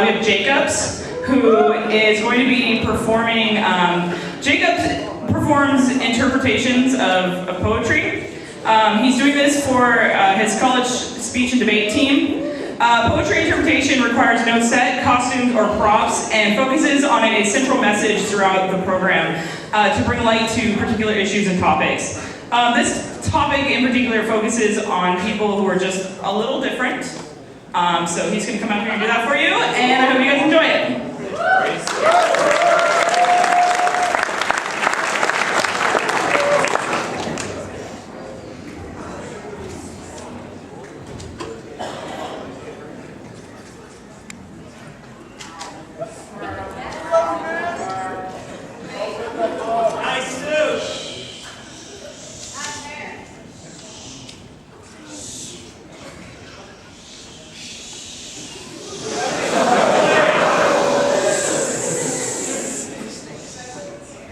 we have Jacobs, who is going to be performing. Jacobs performs interpretations of poetry. He's doing this for his college speech and debate team. Poetry interpretation requires no set, costumes, or props, and focuses on a central message throughout the program to bring light to particular issues and topics. This topic in particular focuses on people who are just a little different. So he's going to come out here and do that for you, and I hope you guys enjoy it.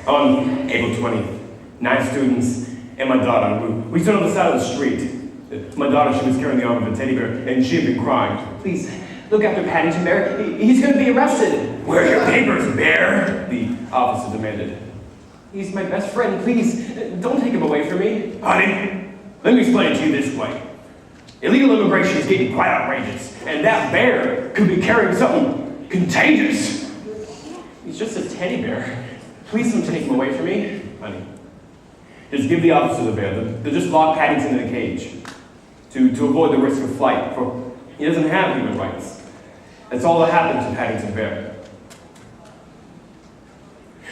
On April 20th, 9 students and my daughter, we stood on the side of the street. My daughter, she was carrying the arm of a teddy bear, and she had been crying. Please, look after Paddington Bear. He's going to be arrested. Where's your papers, Bear? The officer demanded. He's my best friend. Please, don't take him away from me. Honey, let me explain it to you this way. Illegal immigration is getting quite outrageous, and that bear could be carrying something contagious. He's just a teddy bear. Please don't take him away from me. Honey, just give the officer the bear. They'll just lock Paddington in a cage to avoid the risk of flight, for he doesn't have human rights. That's all that happened to Paddington Bear.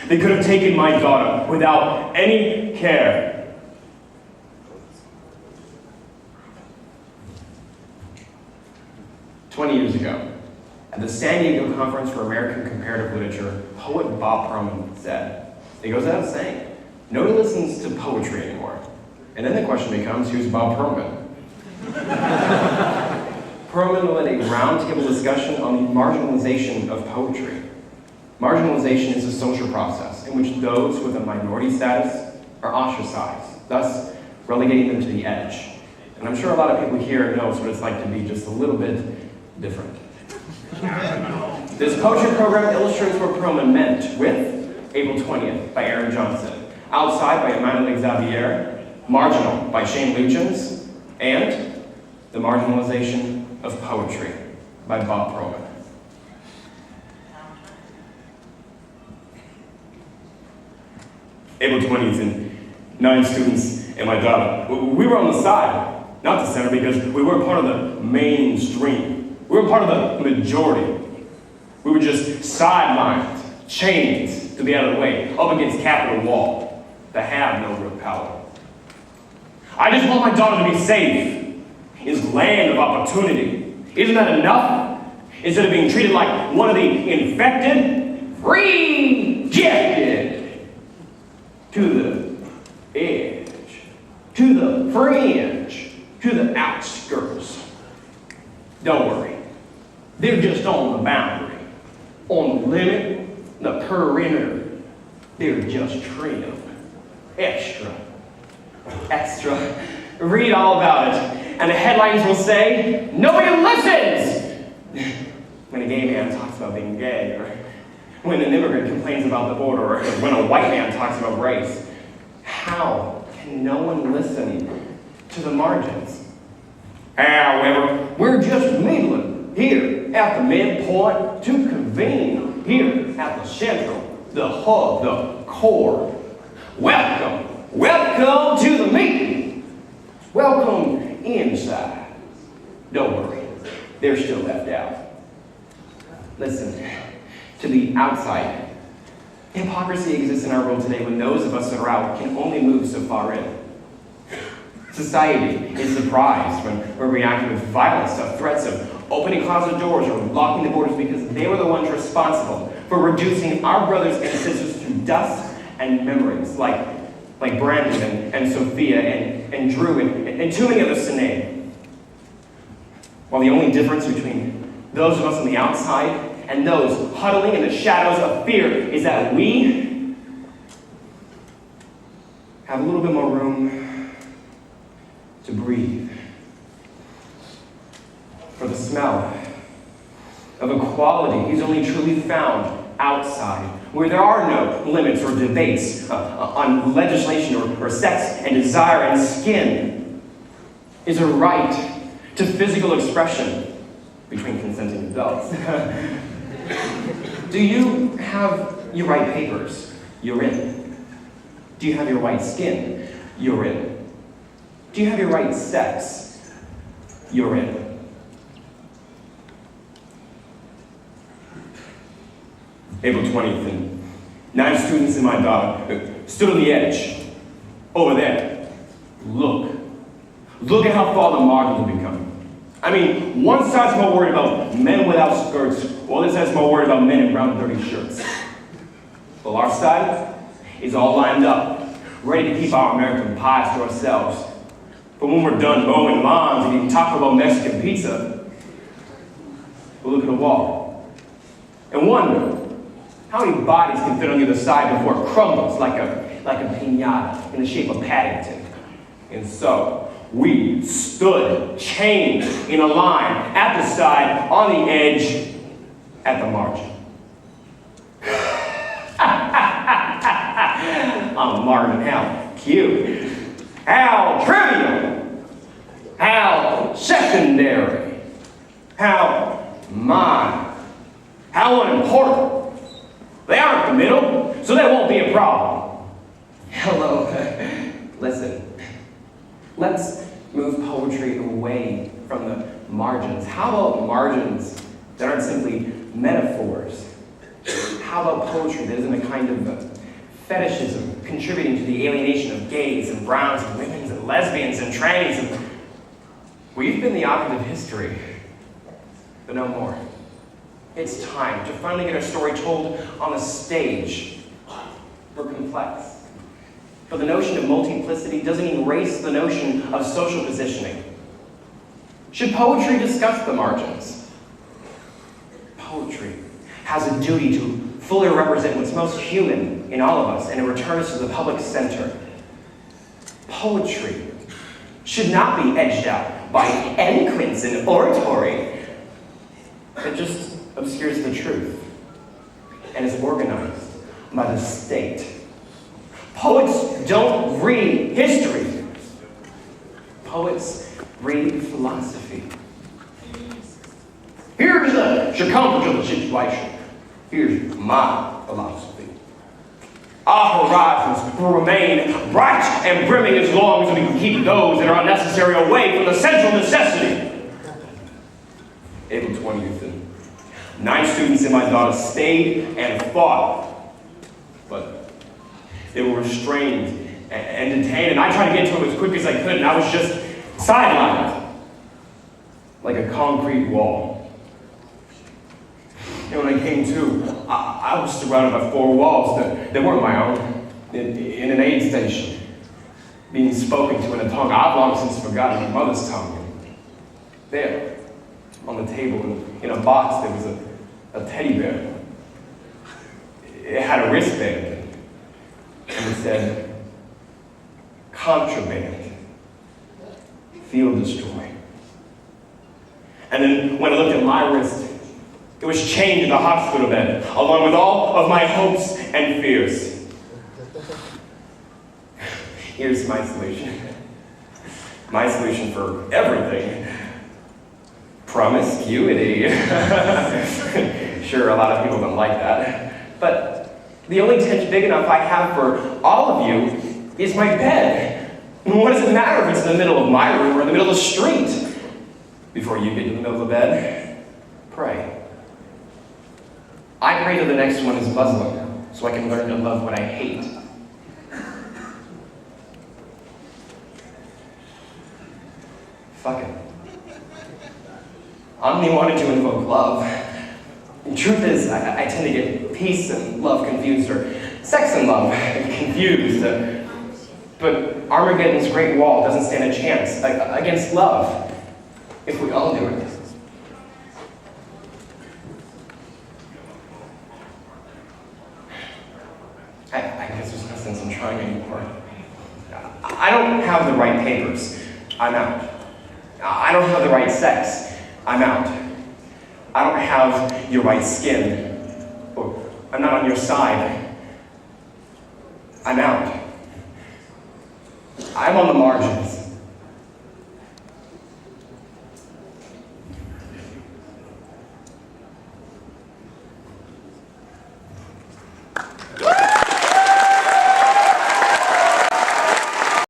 They could have taken my daughter without any care. "20 years ago, at the San Diego Conference for American Comparative Literature, poet Bob Perlman said," it goes without saying, "nobody listens to poetry anymore." And then the question becomes, who's Bob Perlman? Perlman led a roundtable discussion on the marginalization of poetry. Marginalization is a social process in which those with a minority status are ostracized, thus relegating them to the edge. And I'm sure a lot of people here knows what it's like to be just a little bit different. This poetry program illustrates what Perlman meant with April 20th by Aaron Johnson, Outside by Emmanuel Xavier, Marginal by Shane Luchins, and The Marginalization of Poetry by Bob Perlman. April 20th, and 9 students and my daughter. We were on the side, not the center, because we weren't part of the mainstream. We were part of the majority. We were just sidelined, chained to be out of the way, up against Capitol Wall, to have no real power. I just want my daughter to be safe in this land of opportunity. Isn't that enough? Instead of being treated like one of the infected, rejected. To the edge, to the fringe, to the outskirts. Don't worry, they're just on the boundary, on the limit, the perimeter. They're just trim, extra. Read all about it, and the headlines will say, "Nobody listens!" When a gay man talks about being gay, or when an immigrant complains about the border, or when a white man talks about race. How can no one listen to the margins? However, we're just middling here at the midpoint to convene here at the central, the hub, the core. Welcome to the meeting. Welcome inside. Don't worry, they're still left out. Listen. To the outside. Hypocrisy exists in our world today when those of us that are out can only move so far in. Society is surprised when we're reacting with violence of threats of opening closet doors or locking the borders because they were the ones responsible for reducing our brothers and sisters to dust and memories like Brandon and Sophia and Drew and too many others to name. While the only difference between those of us on the outside and those huddling in the shadows of fear is that we have a little bit more room to breathe. For the smell of equality is only truly found outside, where there are no limits or debates on legislation or sex and desire, and skin is a right to physical expression between consenting adults. Do you have your right papers? You're in. Do you have your right skin? You're in. Do you have your right sex? You're in. April 20th, and 9 students in my daughter stood on the edge. Over there. Look. Look at how far the margins have become. I mean, one side's more worried about men without skirts, while this side's more worried about men in brown dirty shirts. Well, our side is all lined up, ready to keep our American pies to ourselves. But when we're done mowing lawns and eating Taco Bell Mexican pizza, we'll look at the wall and wonder how many bodies can fit on the other side before it crumbles like a piñata in the shape of Paddington. And so we stood chained in a line at the side, on the edge, at the margin. I'm Martin. How cute. How trivial. How secondary. How minor. How unimportant. They aren't the middle, so there won't be a problem. Hello. Listen. Let's move poetry away from the margins. How about margins that aren't simply metaphors? How about poetry that isn't a kind of fetishism contributing to the alienation of gays and browns and women's and lesbians and trannies? And we've been the object of history, but no more. It's time to finally get our story told on the stage. We're complex. But the notion of multiplicity doesn't erase the notion of social positioning. Should poetry discuss the margins? Poetry has a duty to fully represent what's most human in all of us and to return us to the public center. Poetry should not be edged out by eloquence and oratory. It just obscures the truth and is organized by the state. Poets don't read history. Poets read philosophy. Here's the circumference of the situation. Here's my philosophy. Our horizons will remain bright and brimming as long as we can keep those that are unnecessary away from the central necessity. April 20th, and 9 students in my daughter stayed and fought, but they were restrained and detained, and I tried to get to them as quick as I could, and I was just sidelined like a concrete wall. And when I came to, I was surrounded by 4 walls that weren't my own, in an aid station, being spoken to in a tongue I've long since forgotten, my mother's tongue. There, on the table, in a box, there was a teddy bear. It had a wristband, and it said, "Contraband, field destroy." And then when I looked at my wrist, it was chained to the hospital bed, along with all of my hopes and fears. Here's my solution. My solution for everything. Promiscuity. Sure, a lot of people don't like that. But the only tent big enough I have for all of you is my bed. What does it matter if it's in the middle of my room or in the middle of the street? Before you get to the middle of the bed, pray. I pray that the next one is Muslim, so I can learn to love what I hate. Fuck it. I'm the one wanting to invoke love. The truth is, I tend to get peace and love confused, or sex and love confused. But Armageddon's Great Wall doesn't stand a chance against love if we all do it. I guess there's no sense in trying anymore. I don't have the right papers. I'm out. I don't have the right sex. I'm out. I don't have your right skin. Or I'm not on your side. I'm out. I'm on the margins.